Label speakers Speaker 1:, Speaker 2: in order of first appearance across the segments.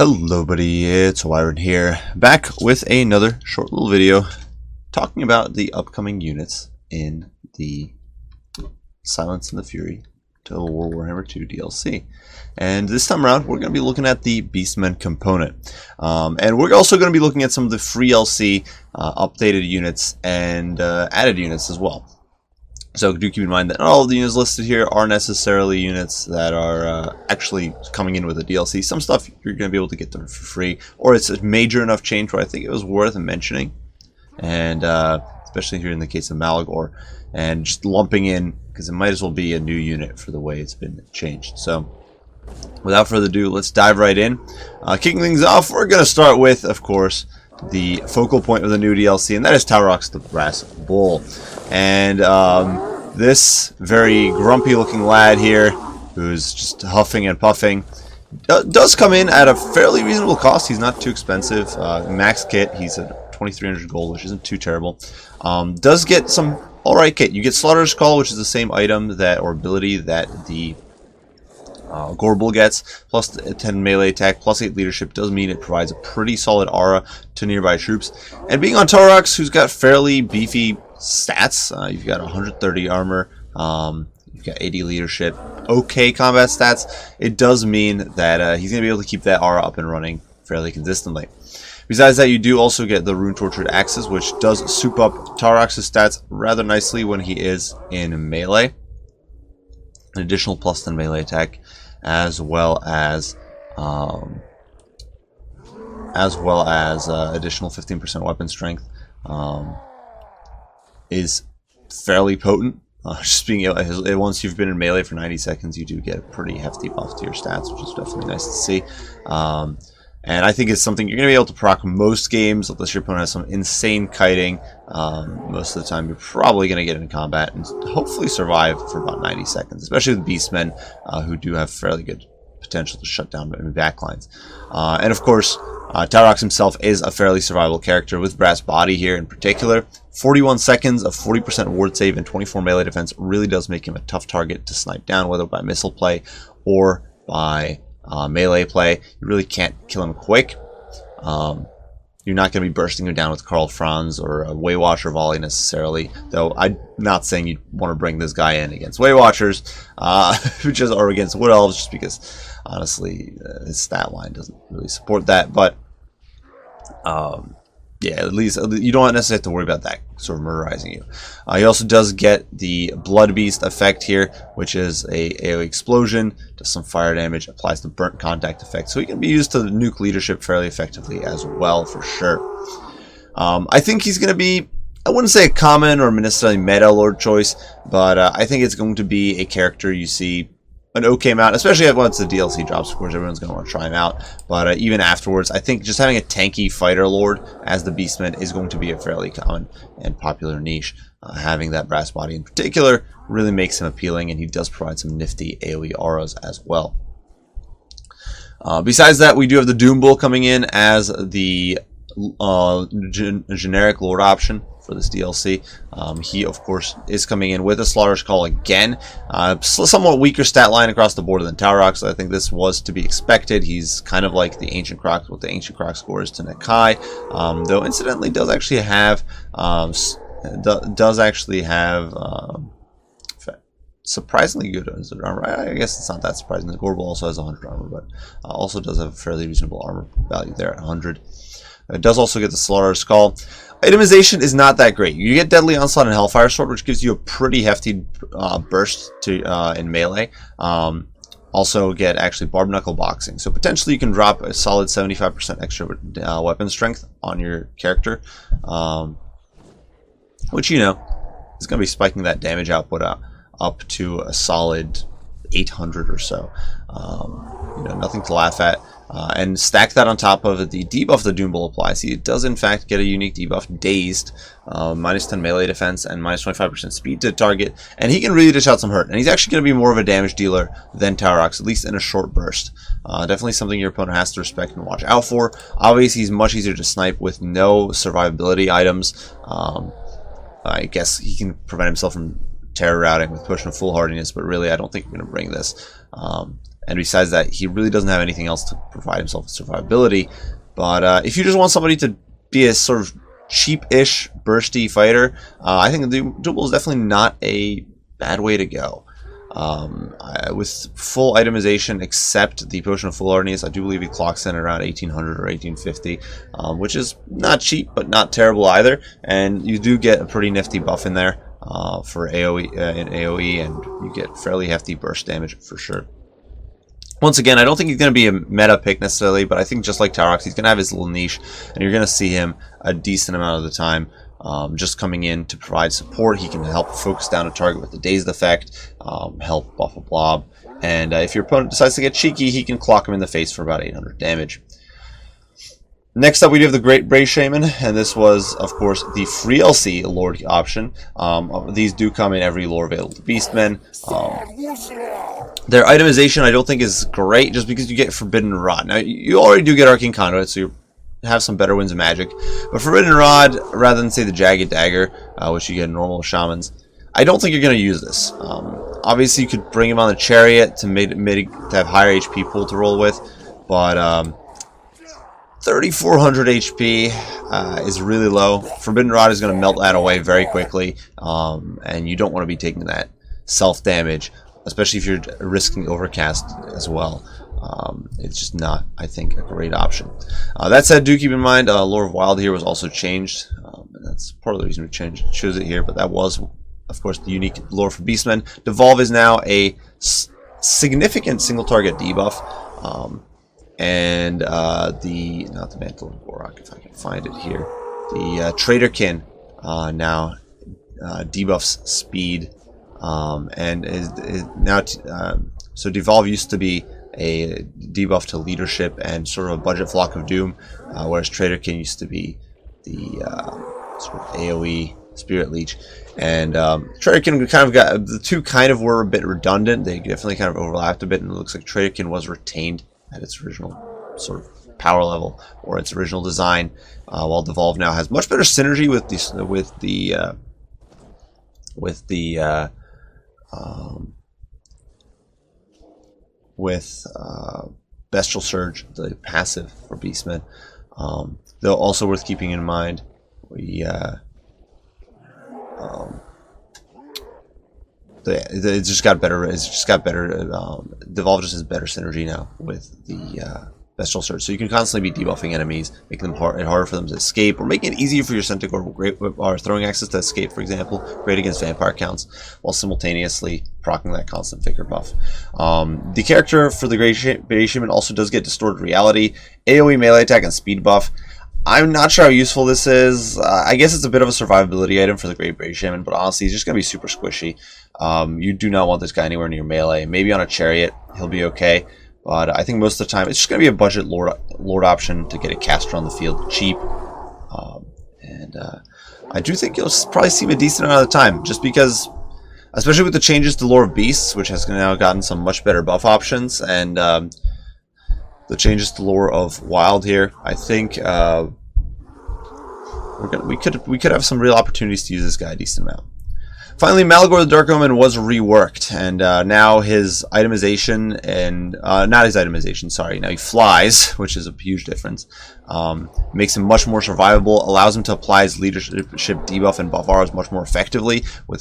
Speaker 1: Hello buddy, it's Wyron here, back with another short little video talking about the upcoming units in the Silence and the Fury Total War Warhammer 2 DLC. And this time around we're going to be looking at the Beastmen component. And we're also going to be looking at some of the free LC updated units and added units as well. So do keep in mind that not all of the units listed here are necessarily units that are actually coming in with a DLC. Some stuff you're going to be able to get them for free, or it's a major enough change where I think it was worth mentioning. And especially here in the case of Malagor, and just lumping in, because it might as well be a new unit for the way it's been changed. So without further ado, let's dive right in. Kicking things off, we're going to start with, of course, the focal point of the new DLC, and that is Taurox the Brass Bull. And this very grumpy looking lad here, who's just huffing and puffing, does come in at a fairly reasonable cost. He's not too expensive. Max kit, he's at 2,300 gold, which isn't too terrible. Does get some alright kit. You get Slaughter's Call, which is the same item that, or ability that the Gorble gets, plus 10 melee attack, plus 8 leadership. Does mean it provides a pretty solid aura to nearby troops. And being on Taurox, who's got fairly beefy stats, you've got 130 armor, you've got 80 leadership, okay combat stats, it does mean that he's going to be able to keep that aura up and running fairly consistently. Besides that, you do also get the Rune Tortured Axes, which does soup up Taurox's stats rather nicely when he is in melee. An additional plus 10 melee attack, as well as additional 15% weapon strength, is fairly potent. Just being able, once you've been in melee for 90 seconds, you do get a pretty hefty buff to your stats, which is definitely nice to see. And I think it's something you're going to be able to proc most games, unless your opponent has some insane kiting. Most of the time, you're probably going to get in combat and hopefully survive for about 90 seconds, especially with Beastmen, who do have fairly good potential to shut down backlines. And of course, Taurox himself is a fairly survivable character with Brass Body here in particular. 41 seconds of 40% ward save and 24 melee defense really does make him a tough target to snipe down, whether by missile play or by melee play. You really can't kill him quick. You're not going to be bursting him down with Karl Franz or a Waywatcher volley necessarily, though I'm not saying you want to bring this guy in against Waywatchers, or against Wood Elves, just because honestly his stat line doesn't really support that. But yeah, at least you don't necessarily have to worry about that sort of murderizing you. He also does get the Blood Beast effect here, which is a AoE explosion, does some fire damage, applies the burnt contact effect, so he can be used to nuke leadership fairly effectively as well, for sure. I think he's going to be, I wouldn't say a common or necessarily meta lord choice, but I think it's going to be a character you see an okay amount, especially once the DLC drops. Of course, everyone's going to want to try him out, but even afterwards, I think just having a tanky fighter lord as the Beastman is going to be a fairly common and popular niche. Having that Brass Body in particular really makes him appealing, and he does provide some nifty AoE auras as well. Besides that, we do have the Doom Bull coming in as the generic lord option for this DLC. He, of course, is coming in with a Slaughter's Call again. Somewhat weaker stat line across the board than Taurox, so I think this was to be expected. He's kind of like the Ancient Croc, what the Ancient Croc scores to Nakai, though incidentally does actually have surprisingly good armor. I guess it's not that surprising. The Gorble also has 100 armor, but also does have a fairly reasonable armor value there at 100. It does also get the Slaughter's Call. Itemization is not that great. You get Deadly Onslaught and Hellfire Sword, which gives you a pretty hefty burst to in melee. Also get actually Barbed Knuckle Boxing. So potentially you can drop a solid 75% extra weapon strength on your character, which, you know, is going to be spiking that damage output up to a solid 800 or so. You know, nothing to laugh at. And stack that on top of the debuff the Doom Bull applies. He does in fact get a unique debuff, Dazed, minus 10 melee defense and minus 25% speed to target, and he can really dish out some hurt. And he's actually going to be more of a damage dealer than Taurox, at least in a short burst. Definitely something your opponent has to respect and watch out for. Obviously, he's much easier to snipe with no survivability items. I guess he can prevent himself from terror routing with push and foolhardiness, but really I don't think you're going to bring this. and besides that, he really doesn't have anything else to provide himself with survivability. But if you just want somebody to be a sort of cheap-ish, bursty fighter, I think the Dual is definitely not a bad way to go. With full itemization, except the Potion of Foolhardiness, I do believe he clocks in around 1800 or 1850, which is not cheap, but not terrible either. And you do get a pretty nifty buff in there for AoE, in AoE, and you get fairly hefty burst damage for sure. Once again, I don't think he's going to be a meta pick necessarily, but I think just like Taurox, he's going to have his little niche, and you're going to see him a decent amount of the time. Just coming in to provide support. He can help focus down a target with the dazed effect, help buff a blob, and if your opponent decides to get cheeky, he can clock him in the face for about 800 damage. Next up, we do have the Great Bray Shaymin, and this was, of course, the free LC Lord option. These do come in every lore available to Beastmen. Their itemization I don't think is great, just because you get Forbidden Rod. Now, you already do get Arcane Conduit, so you have some better winds of magic. But Forbidden Rod, rather than, say, the Jagged Dagger, which you get in normal shamans, I don't think you're going to use this. Obviously, you could bring him on the Chariot to have higher HP pool to roll with, but 3,400 HP is really low. Forbidden Rod is going to melt that away very quickly, and you don't want to be taking that self-damage, especially if you're risking Overcast as well. It's just not, I think, a great option. That said, do keep in mind, Lore of Wild here was also changed, and that's part of the reason we chose it here, but that was, of course, the unique lore for Beastmen. Devolve is now a significant single-target debuff, and not the Mantle of Gorgon, if I can find it here, the Traderkin now debuffs speed, and is now, so Devolve used to be a debuff to leadership and sort of a budget Flock of Doom, whereas Traderkin used to be the sort of AoE Spirit Leech. And Traderkin kind of got, the two kind of were a bit redundant. They definitely kind of overlapped a bit, and it looks like Traderkin was retained at its original sort of power level or its original design, while Devolve now has much better synergy with Bestial Surge, the passive for Beastmen. Though also worth keeping in mind, it's just got better. Devolve just has better synergy now with the Bestial Surge, so you can constantly be debuffing enemies, making them harder for them to escape, or making it easier for your Centaur or Throwing Axes to escape, for example, great against vampire counts, while simultaneously proccing that constant Vicar buff. The character for the Great Bray Shaymin also does get Distorted Reality, AoE melee attack, and speed buff. I'm not sure how useful this is. I guess it's a bit of a survivability item for the Great Bray Shaymin, but honestly, he's just going to be super squishy. You do not want this guy anywhere near melee. Maybe on a Chariot, he'll be okay. But I think most of the time, it's just going to be a budget Lord option to get a caster on the field cheap. And I do think you'll probably see him a decent amount of the time, just because, especially with the changes to Lore of Beasts, which has now gotten some much better buff options, and the changes to Lore of Wild here, I think we could have some real opportunities to use this guy a decent amount. Finally, Malagor the Dark Gomen was reworked, and now his itemization, and not his itemization, sorry, now he flies, which is a huge difference. Makes him much more survivable, allows him to apply his leadership debuff and buff auras much more effectively with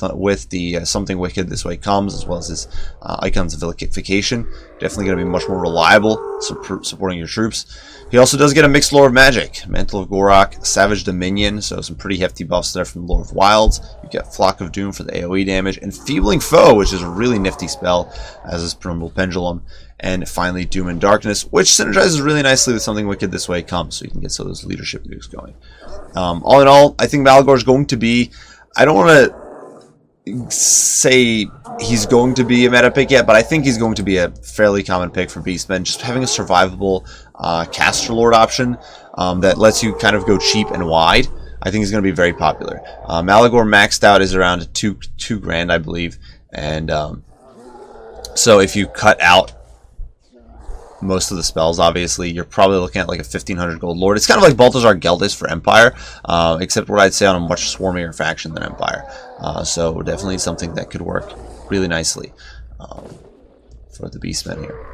Speaker 1: the Something Wicked This Way Comes, as well as his Icons of Vilification. Definitely going to be much more reliable, supporting your troops. He also does get a mixed Lore of Magic, Mantle of Gorgon, Savage Dominion, so some pretty hefty buffs there from Lore of Wilds. You get Flock of Doom for the AoE damage, and Feebling Foe, which is a really nifty spell, as is Penumbral Pendulum. And finally, Doom and Darkness, which synergizes really nicely with Something Wicked This Way Comes, so you can get some of those leadership nukes going. All in all, I think Malagor is going to be, I don't want to say he's going to be a meta pick yet, but I think he's going to be a fairly common pick for Beastmen. Just having a survivable caster lord option that lets you kind of go cheap and wide, I think is going to be very popular. Malagor maxed out is around two grand, I believe, and so if you cut out most of the spells, obviously, you're probably looking at like a 1,500 gold lord. It's kind of like Balthazar Geldis for Empire, except what I'd say on a much swarmier faction than Empire. So definitely something that could work really nicely for the Beastmen here.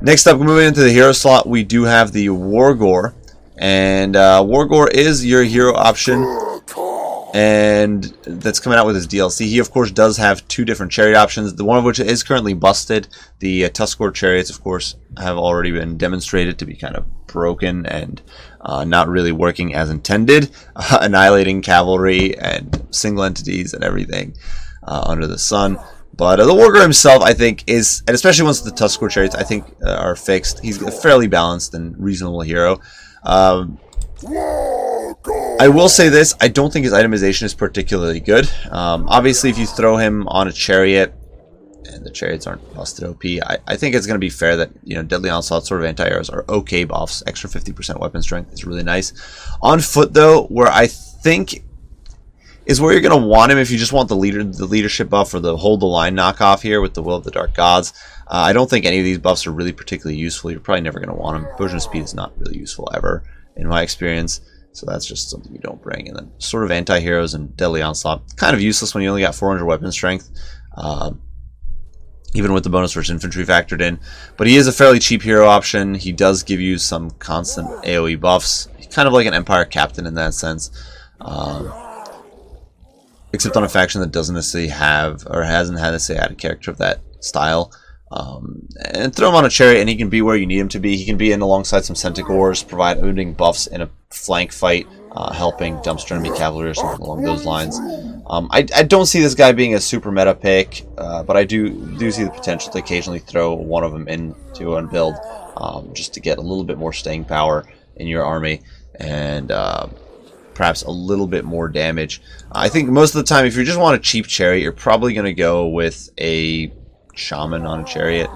Speaker 1: Next up, moving into the hero slot, we do have the Wargor. And Wargor is your hero option, and that's coming out with his DLC. He, of course, does have two different chariot options, the one of which is currently busted. The Gorge Chariots, of course, have already been demonstrated to be kind of broken and not really working as intended, annihilating cavalry and single entities and everything under the sun. But the Wargor himself, I think, is, and especially once the Gorge Chariots, I think, are fixed, he's a fairly balanced and reasonable hero. I will say this, I don't think his itemization is particularly good. Obviously, if you throw him on a chariot, and the chariots aren't busted OP, I think it's going to be fair that, you know, Deadly Onslaught, sort of anti-arrows are okay buffs. Extra 50% weapon strength is really nice. On foot, though, where I think is where you're going to want him if you just want the leadership buff or the hold the line knockoff here with the Will of the Dark Gods. I don't think any of these buffs are really particularly useful. You're probably never going to want them. Potion of Speed is not really useful ever, in my experience. So that's just something you don't bring. And then sort of anti-heroes and Deadly Onslaught, kind of useless when you only got 400 weapon strength. Even with the bonus versus infantry factored in. But he is a fairly cheap hero option. He does give you some constant AoE buffs. He's kind of like an Empire Captain in that sense. Except on a faction that doesn't necessarily have, or hasn't had necessarily had a character of that style. And throw him on a chariot and he can be where you need him to be. He can be in alongside some Centaurs, providing buffs in a flank fight, helping dumpster enemy cavalry or something along those lines. I don't see this guy being a super meta pick, but I do see the potential to occasionally throw one of them into a build, just to get a little bit more staying power in your army and perhaps a little bit more damage. I think most of the time, if you just want a cheap chariot, you're probably going to go with a Shaman on a chariot,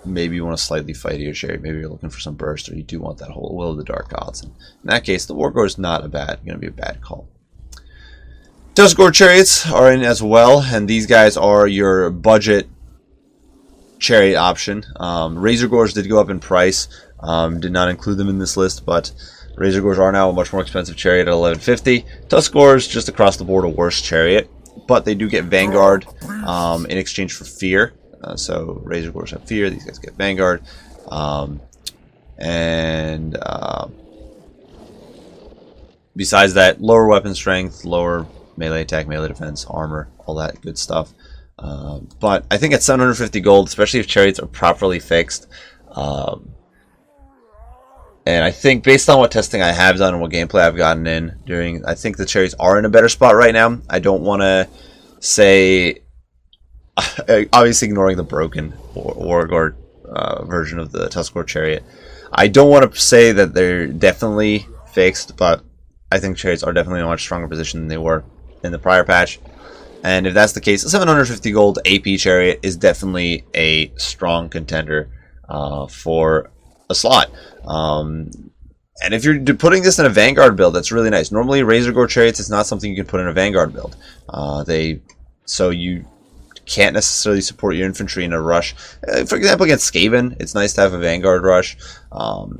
Speaker 1: maybe you want a slightly fightier chariot. Maybe you're looking for some burst, or you do want that whole Will of the Dark Gods. And in that case, the Wargor is not going to be a bad call. Gorge Chariots are in as well, and these guys are your budget chariot option. Razor Gorge did go up in price. Did not include them in this list, but Razor Gorge are now a much more expensive chariot at $1150. Gorge just across the board a worse chariot, but they do get Vanguard in exchange for Fear. So Razor Gorge have Fear, these guys get Vanguard. Besides that, lower weapon strength, lower melee attack, melee defense, armor, all that good stuff. But I think at 750 gold, especially if chariots are properly fixed, and I think based on what testing I have done and what gameplay I've gotten in during, I think the chariots are in a better spot right now. I don't want to say, obviously ignoring the broken Wargor version of the Gorge Chariot, I don't want to say that they're definitely fixed, but I think chariots are definitely in a much stronger position than they were in the prior patch. And if that's the case, a 750 gold AP chariot is definitely a strong contender for a slot. And if you're putting this in a Vanguard build, that's really nice. Normally, Razor Gorge Chariots is not something you can put in a Vanguard build. So you can't necessarily support your infantry in a rush. For example, against Skaven, it's nice to have a Vanguard rush.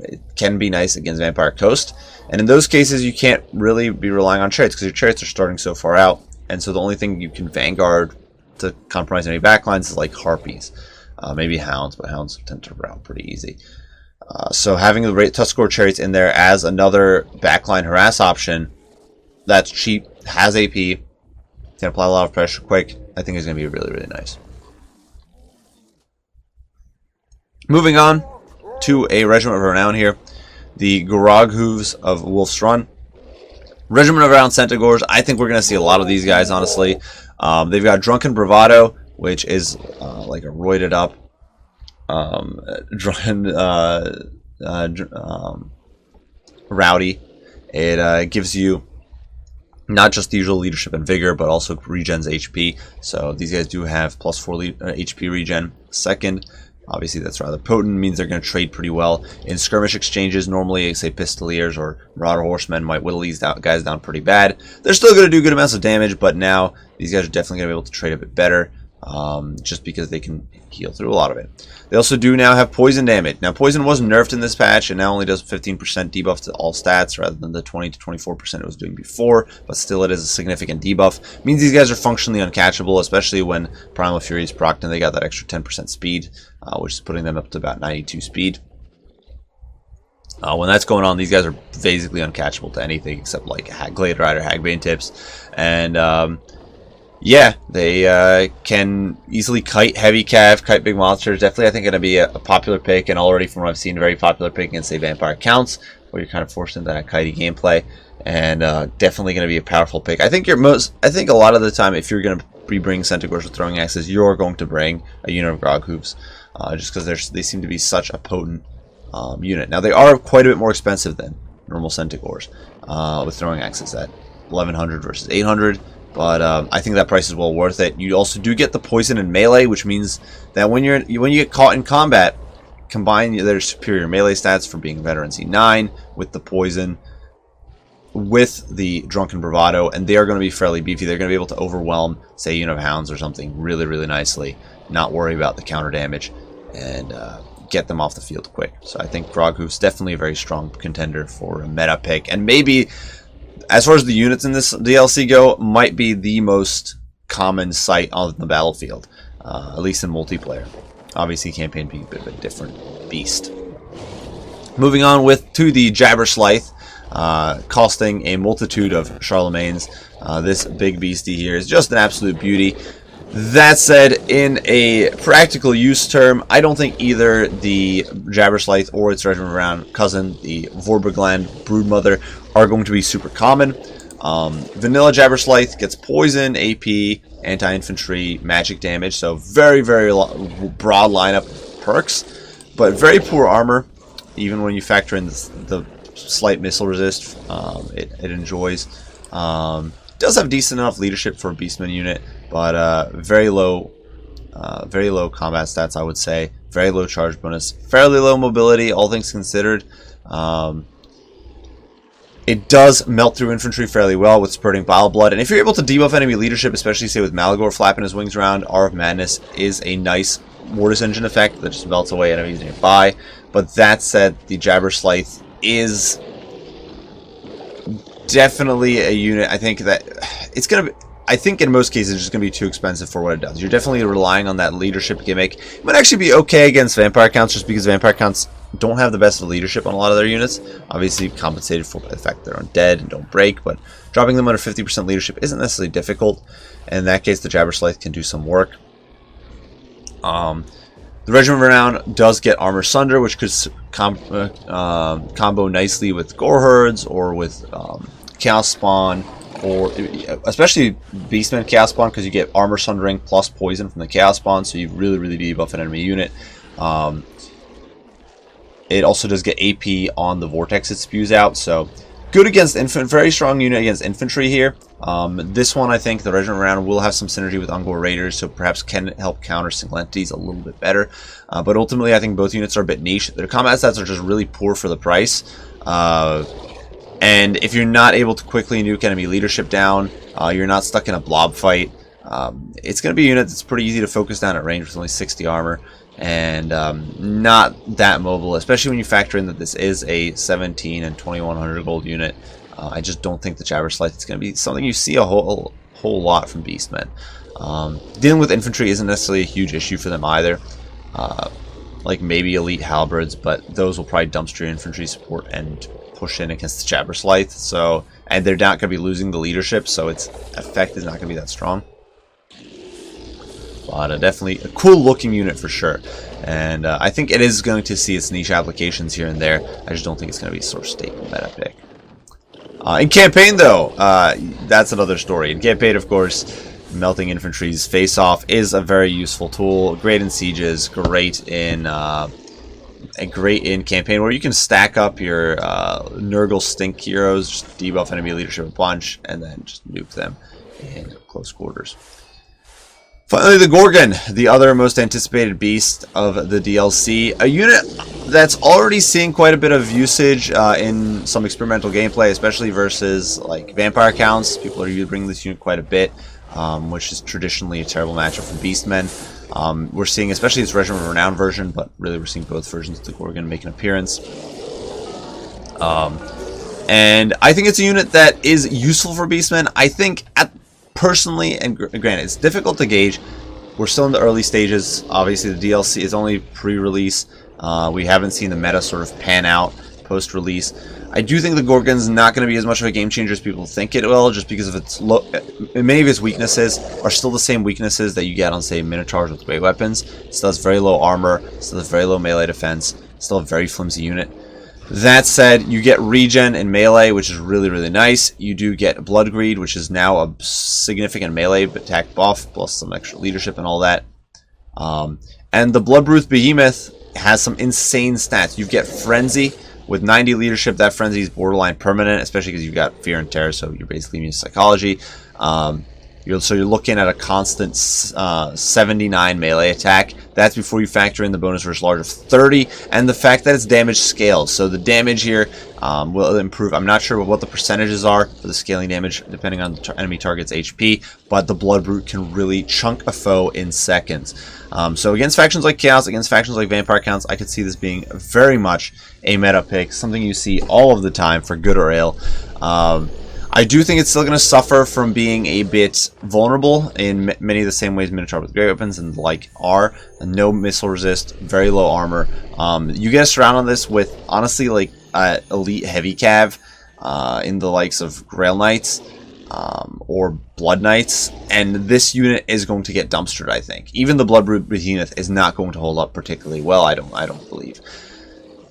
Speaker 1: It can be nice against Vampire Coast. And in those cases, you can't really be relying on chariots because your chariots are starting so far out. And so the only thing you can Vanguard to compromise any backlines is like Harpies. Maybe Hounds, but Hounds tend to route pretty easy. So having the Gorge Chariots in there as another backline harass option that's cheap, has AP, can apply a lot of pressure quick, I think is going to be really, really nice. Moving on to a Regiment of Renown here, the Grog Hooves of Wolf's Run. Regiment of Renown Centaurs, I think we're going to see a lot of these guys, honestly. They've got Drunken Bravado, which is like a roided up rowdy. It gives you not just the usual leadership and vigor, but also regens HP. So these guys do have plus 4 HP regen. Second, obviously that's rather potent, means they're going to trade pretty well in skirmish exchanges. Normally, say Pistoliers or Marauder Horsemen might whittle these guys down pretty bad. They're still going to do good amounts of damage, but now these guys are definitely going to be able to trade a bit better. just because they can heal through a lot of it. They also do now have poison damage. Now, poison was nerfed in this patch and now only does 15% debuff to all stats rather than the 20 to 24% it was doing before, but still it is a significant debuff. It means these guys are functionally uncatchable, especially when Primal Fury is procced and they got that extra 10% speed, which is putting them up to about 92 speed. When that's going on, these guys are basically uncatchable to anything except like Glade Rider, Hagbane tips, and yeah, they can easily kite heavy cav, kite big monsters. Definitely, I think, going to be a popular pick, and already from what I've seen, a very popular pick against, say, Vampire Counts, where you're kind of forced into that kitey gameplay, and definitely going to be a powerful pick. I think I think a lot of the time, if you're going to be bringing Centaurs with throwing axes, you're going to bring a unit of Grog Hooves, just because they seem to be such a potent unit. Now, they are quite a bit more expensive than normal Centaurs, with throwing axes at 1100 versus 800. But I think that price is well worth it. You also do get the poison and melee, which means that when you get caught in combat, combine their superior melee stats from being veteran C9 with the poison, with the drunken bravado, and they are going to be fairly beefy. They're going to be able to overwhelm, say, unit of hounds or something really, really nicely. Not worry about the counter damage, and get them off the field quick. So I think Grog Hooves definitely a very strong contender for a meta pick, and maybe, as far as the units in this DLC go, might be the most common sight on the battlefield, at least in multiplayer. Obviously, campaign being a bit of a different beast. Moving on to the Jabberslythe, costing a multitude of Charlemagnes. This big beastie here is just an absolute beauty. That said, in a practical use term, I don't think either the Jabberslythe or its Regiment cousin, the Vorbrigland Broodmother, are going to be super common. Vanilla Jabberslythe gets poison, AP, anti-infantry, magic damage, so very, very broad lineup perks, but very poor armor, even when you factor in the slight missile resist it enjoys. Does have decent enough leadership for a Beastmen unit, but very low combat stats, I would say. Very low charge bonus, fairly low mobility, all things considered. It does melt through infantry fairly well with spurting bile blood, and if you're able to debuff enemy leadership, especially say with Malagor flapping his wings around, Hour of Madness is a nice Mortis Engine effect that just melts away enemies nearby. But that said, the Jabberslythe is definitely a unit. I think that it's gonna be, I think in most cases it's just gonna be too expensive for what it does. You're definitely relying on that leadership gimmick. It might actually be okay against Vampire Counts, just because Vampire Counts don't have the best of leadership on a lot of their units. Obviously compensated for by the fact they're undead and don't break, but dropping them under 50% leadership isn't necessarily difficult. And in that case, the Jabberslythe can do some work. The Regiment Renown does get Armor Sunder, which could combo nicely with Gore Herds or with Chaos Spawn, or especially Beastmen Chaos Spawn, because you get Armor Sundering plus Poison from the Chaos Spawn, so you really debuff an enemy unit. It also does get AP on the Vortex it spews out, so good against very strong unit against infantry here. This one, I think, the Regiment Renown will have some synergy with Ungor Raiders, so perhaps can help counter single entities a little bit better. But ultimately, I think both units are a bit niche. Their combat stats are just really poor for the price. And if you're not able to quickly nuke enemy leadership down, you're not stuck in a blob fight, it's going to be a unit that's pretty easy to focus down at range with only 60 armor. And not that mobile, especially when you factor in that this is a 17 and 2100 gold unit. I just don't think the Jabberslythe is going to be something you see a whole lot from Beastmen. Dealing with infantry isn't necessarily a huge issue for them either. Like maybe elite halberds, but those will probably dumpster infantry support and push in against the Jabberslythe. So, and they're not going to be losing the leadership, so its effect is not going to be that strong. But definitely a cool looking unit for sure, and I think it is going to see its niche applications here and there. I just don't think it's going to be a sort of staple meta pick. In campaign though, that's another story. In campaign, of course, melting infantry's face off is a very useful tool. Great in sieges, great in campaign, where you can stack up your Nurgle Stink heroes, just debuff enemy leadership a bunch, and then just nuke them in close quarters. Finally, the Gorgon, the other most anticipated beast of the DLC. A unit that's already seeing quite a bit of usage in some experimental gameplay, especially versus like Vampire Counts. People are bringing this unit quite a bit. which is traditionally a terrible matchup for Beastmen. We're seeing, especially this Regiment of Renown version, but really we're seeing both versions of the Gorgon make an appearance. And I think it's a unit that is useful for Beastmen. I think, personally, and granted, it's difficult to gauge. We're still in the early stages. Obviously, the DLC is only pre-release. We haven't seen the meta sort of pan out post-release. I do think the Gorgon's not going to be as much of a game changer as people think it will, just because of its many of its weaknesses are still the same weaknesses that you get on, say, Minotaurs with great weapons. It still has very low armor, still has very low melee defense, still a very flimsy unit. That said, you get regen in melee, which is really, really nice. You do get Blood Greed, which is now a significant melee attack buff, plus some extra leadership and all that. And the Bloodbrute Behemoth has some insane stats. You get Frenzy. With 90 leadership, that Frenzy is borderline permanent, especially because you've got Fear and Terror, so you're basically immune to psychology. So you're looking at a constant 79 melee attack. That's before you factor in the bonus versus large of 30, and the fact that it's damage scales. So the damage here will improve. I'm not sure what the percentages are for the scaling damage, depending on the enemy target's HP, but the Bloodbrute can really chunk a foe in seconds. So against factions like Chaos, against factions like Vampire Counts, I could see this being very much a meta pick, something you see all of the time for good or ill. I do think it's still going to suffer from being a bit vulnerable in many of the same ways Minotaur with great weapons and like are. No missile resist, very low armor. You get surrounded on this with, honestly, like elite heavy cav in the likes of Grail Knights or Blood Knights, and this unit is going to get dumpstered, I think. Even the Bloodbrute Behemoth is not going to hold up particularly well, I don't believe.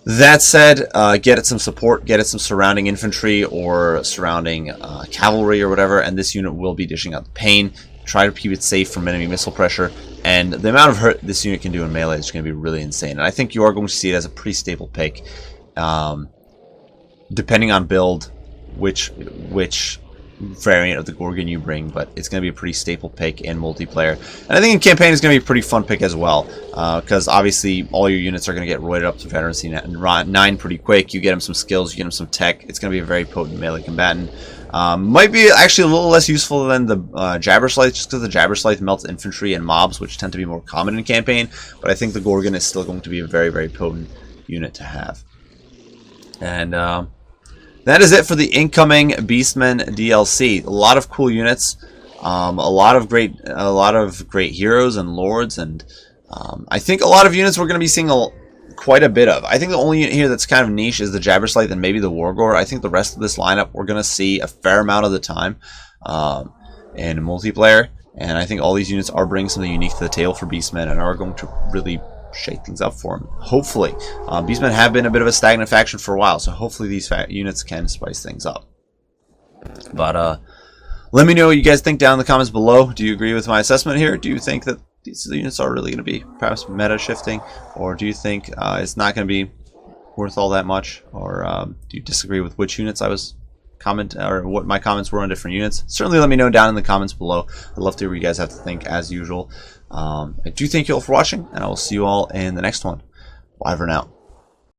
Speaker 1: That said, get it some support, get it some surrounding infantry or surrounding cavalry or whatever, and this unit will be dishing out the pain. Try to keep it safe from enemy missile pressure, and the amount of hurt this unit can do in melee is going to be really insane. And I think you are going to see it as a pretty stable pick, depending on build, which variant of the Gorgon you bring, but it's going to be a pretty staple pick in multiplayer. And I think in campaign is going to be a pretty fun pick as well, because obviously all your units are going to get roided up to veterancy 9 pretty quick. You get them some skills, you get them some tech. It's going to be a very potent melee combatant. Might be actually a little less useful than the Jabberslythe, just because the Jabberslythe melts infantry and mobs, which tend to be more common in campaign, but I think the Gorgon is still going to be a very, very potent unit to have. And that is it for the incoming Beastmen DLC. A lot of cool units, a lot of great heroes and lords, and I think a lot of units we're going to be seeing quite a bit of. I think the only unit here that's kind of niche is the Jabberslythe and maybe the Wargore. I think the rest of this lineup we're going to see a fair amount of the time in multiplayer, and I think all these units are bringing something unique to the table for Beastmen and are going to really shake things up for him. Hopefully. Beastmen have been a bit of a stagnant faction for a while, so hopefully these units can spice things up. But let me know what you guys think down in the comments below. Do you agree with my assessment here? Do you think that these units are really going to be perhaps meta shifting, or do you think it's not going to be worth all that much, or do you disagree with which units I was or what my comments were on different units? Certainly let me know down in the comments below. I'd love to hear what you guys have to think as usual. I do thank you all for watching, and I will see you all in the next one. Bye for now.